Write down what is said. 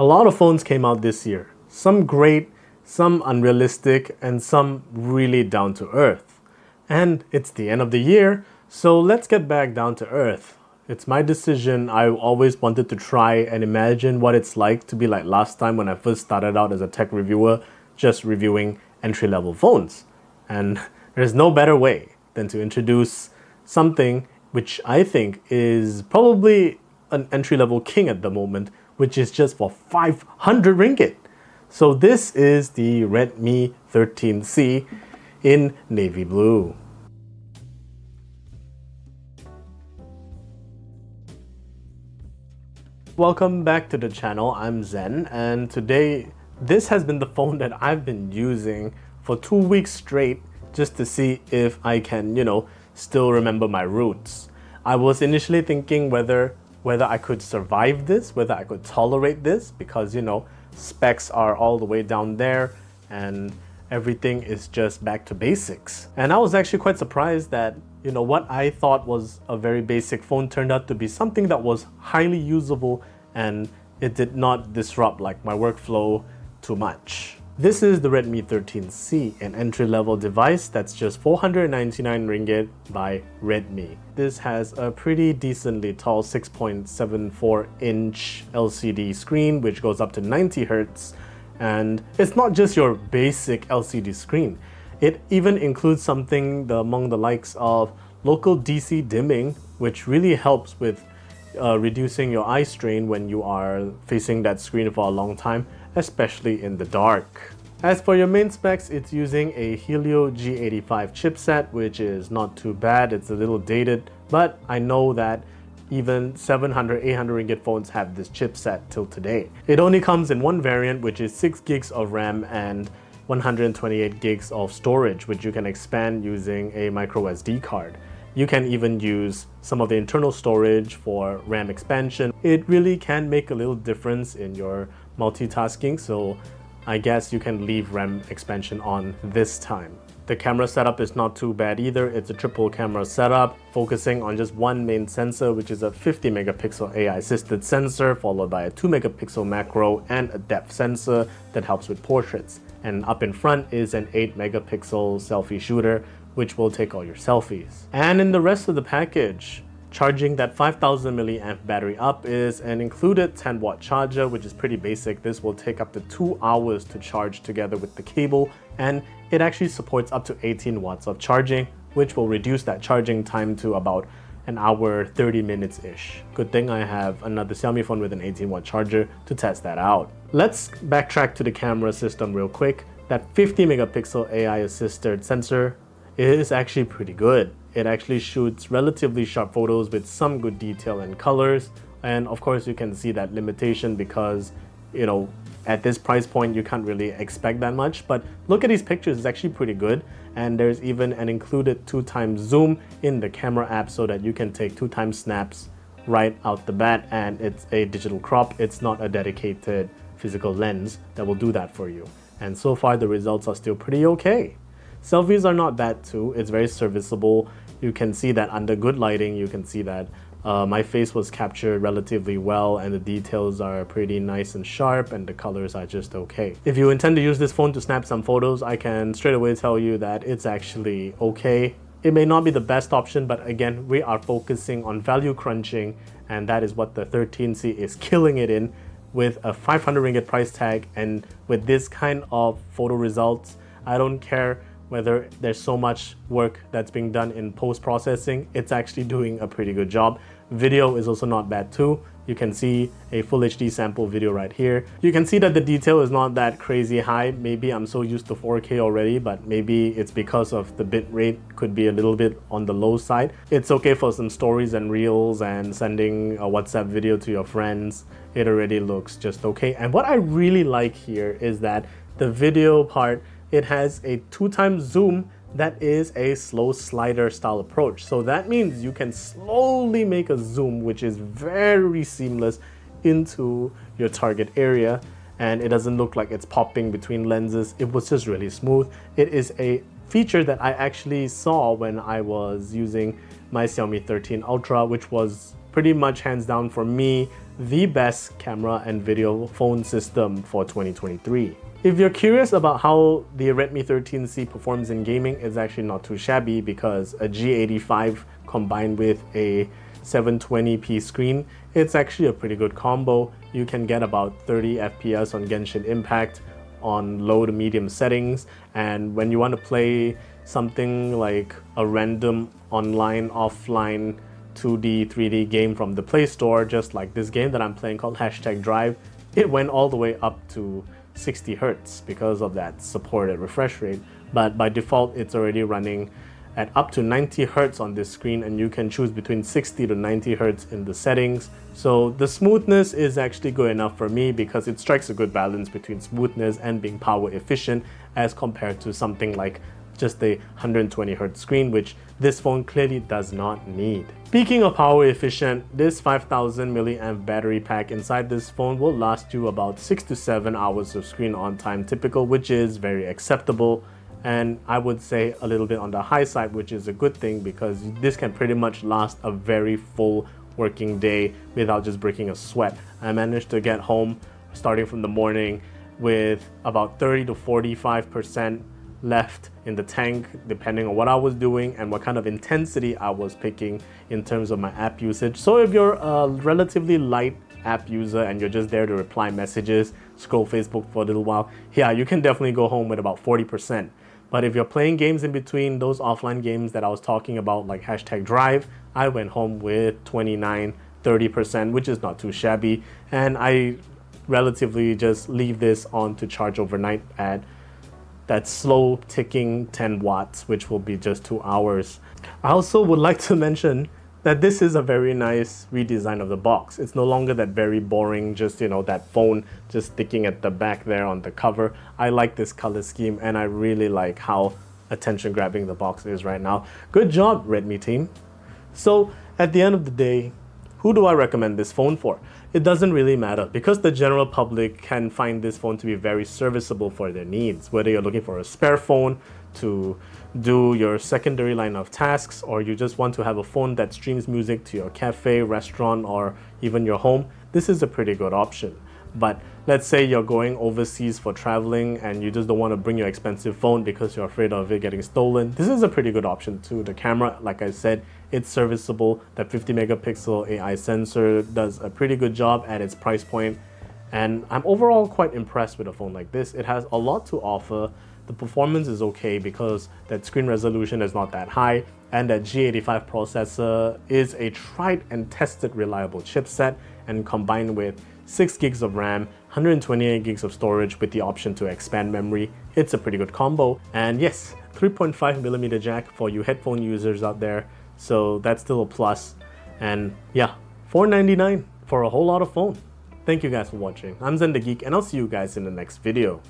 A lot of phones came out this year. Some great, some unrealistic, and some really down to earth. And it's the end of the year, so let's get back down to earth. It's my decision. I always wanted to try and imagine what it's like to be like last time when I first started out as a tech reviewer, just reviewing entry-level phones. And there's no better way than to introduce something which I think is probably an entry-level king at the moment, which is just for 500 ringgit. So this is the Redmi 13C in navy blue. Welcome back to the channel. I'm Zen, and today this has been the phone that I've been using for 2 weeks straight just to see if I can, still remember my roots. I was initially thinking whether I could survive this, whether I could tolerate this, because specs are all the way down there and everything is just back to basics. And I was actually quite surprised that what I thought was a very basic phone turned out to be something that was highly usable, and it did not disrupt like my workflow too much. This is the Redmi 13C, an entry-level device that's just 499 ringgit by Redmi. This has a pretty decently tall 6.74-inch LCD screen which goes up to 90 Hz, and it's not just your basic LCD screen. It even includes something among the likes of local DC dimming, which really helps with reducing your eye strain when you are facing that screen for a long time, especially in the dark. As for your main specs, it's using a Helio G85 chipset, which is not too bad. It's a little dated, but I know that even 700, 800 ringgit phones have this chipset till today. It only comes in one variant, which is 6 gigs of RAM and 128 gigs of storage, which you can expand using a micro SD card. You can even use some of the internal storage for RAM expansion. It really can make a little difference in your multitasking, so I guess you can leave RAM expansion on this time. The camera setup is not too bad either. It's a triple camera setup focusing on just one main sensor, which is a 50 megapixel AI assisted sensor, followed by a 2 megapixel macro and a depth sensor that helps with portraits. And up in front is an 8 megapixel selfie shooter, which will take all your selfies. And in the rest of the package, charging that 5000 milliamp battery up is an included 10-watt charger, which is pretty basic. This will take up to 2 hours to charge together with the cable, and it actually supports up to 18 watts of charging, which will reduce that charging time to about an hour, 30 minutes-ish. Good thing I have another Xiaomi phone with an 18-watt charger to test that out. Let's backtrack to the camera system real quick. That 50 megapixel AI assisted sensor is actually pretty good. It actually shoots relatively sharp photos with some good detail and colors, and of course you can see that limitation because at this price point you can't really expect that much, but look at these pictures, it's actually pretty good. And there's even an included 2x zoom in the camera app so that you can take 2x snaps right out the bat, and it's a digital crop. It's not a dedicated physical lens that will do that for you, and so far the results are still pretty okay. Selfies are not bad too. It's very serviceable. You can see that under good lighting, you can see that my face was captured relatively well, and the details are pretty nice and sharp, and the colors are just okay. If you intend to use this phone to snap some photos, I can straight away tell you that it's actually okay. It may not be the best option, but again, we are focusing on value crunching, and that is what the 13C is killing it in, with a 500 ringgit price tag, and with this kind of photo results. I don't care whether there's so much work that's being done in post-processing, it's actually doing a pretty good job. Video is also not bad too. You can see a full HD sample video right here. You can see that the detail is not that crazy high. Maybe I'm so used to 4K already, but maybe it's because of the bit rate could be a little bit on the low side. It's okay for some stories and reels and sending a WhatsApp video to your friends. It already looks just okay. And what I really like here is that the video part, it has a 2x zoom that is a slow slider style approach. So that means you can slowly make a zoom, which is very seamless into your target area, and it doesn't look like it's popping between lenses. It was just really smooth. It is a feature that I actually saw when I was using my Xiaomi 13 Ultra, which was pretty much hands down for me the best camera and video phone system for 2023. If you're curious about how the Redmi 13C performs in gaming, it's actually not too shabby because a G85 combined with a 720p screen, it's actually a pretty good combo. You can get about 30 FPS on Genshin Impact on low to medium settings, and when you want to play something like a random online, offline 2D, 3D game from the Play Store, just like this game that I'm playing called #Drive, it went all the way up to 60 Hz because of that supported refresh rate. But by default, it's already running at up to 90 Hz on this screen, and you can choose between 60 to 90 Hz in the settings. So the smoothness is actually good enough for me because it strikes a good balance between smoothness and being power efficient as compared to something like just a 120 Hz screen, which this phone clearly does not need. Speaking of power efficient, this 5000 milliamp battery pack inside this phone will last you about 6 to 7 hours of screen on time typical, which is very acceptable. And I would say a little bit on the high side, which is a good thing because this can pretty much last a very full working day without just breaking a sweat. I managed to get home starting from the morning with about 30 to 45% left in the tank, depending on what I was doing and what kind of intensity I was picking in terms of my app usage. So if you're a relatively light app user and you're just there to reply messages, scroll Facebook for a little while, yeah, you can definitely go home with about 40%. But if you're playing games in between, those offline games that I was talking about like #Drive, I went home with 29, 30%, which is not too shabby. And I relatively just leave this on to charge overnight at that slow ticking 10 watts, which will be just 2 hours. I also would like to mention that this is a very nice redesign of the box. It's no longer that very boring, just, you know, that phone just sticking at the back there on the cover. I like this color scheme and I really like how attention grabbing the box is right now. Good job, Redmi team. So at the end of the day, who do I recommend this phone for? It doesn't really matter because the general public can find this phone to be very serviceable for their needs. Whether you're looking for a spare phone to do your secondary line of tasks, or you just want to have a phone that streams music to your cafe, restaurant, or even your home, this is a pretty good option. But let's say you're going overseas for traveling and you just don't want to bring your expensive phone because you're afraid of it getting stolen. This is a pretty good option too. The camera, like I said, it's serviceable. That 50 megapixel AI sensor does a pretty good job at its price point. And I'm overall quite impressed with a phone like this. It has a lot to offer. The performance is okay because that screen resolution is not that high, and that G85 processor is a tried and tested reliable chipset, and combined with 6 gigs of RAM, 128 gigs of storage with the option to expand memory, it's a pretty good combo. And yes, 3.5mm jack for you headphone users out there, so that's still a plus. And yeah, $499 for a whole lot of phone. Thank you guys for watching. I'm Zen the Geek, and I'll see you guys in the next video.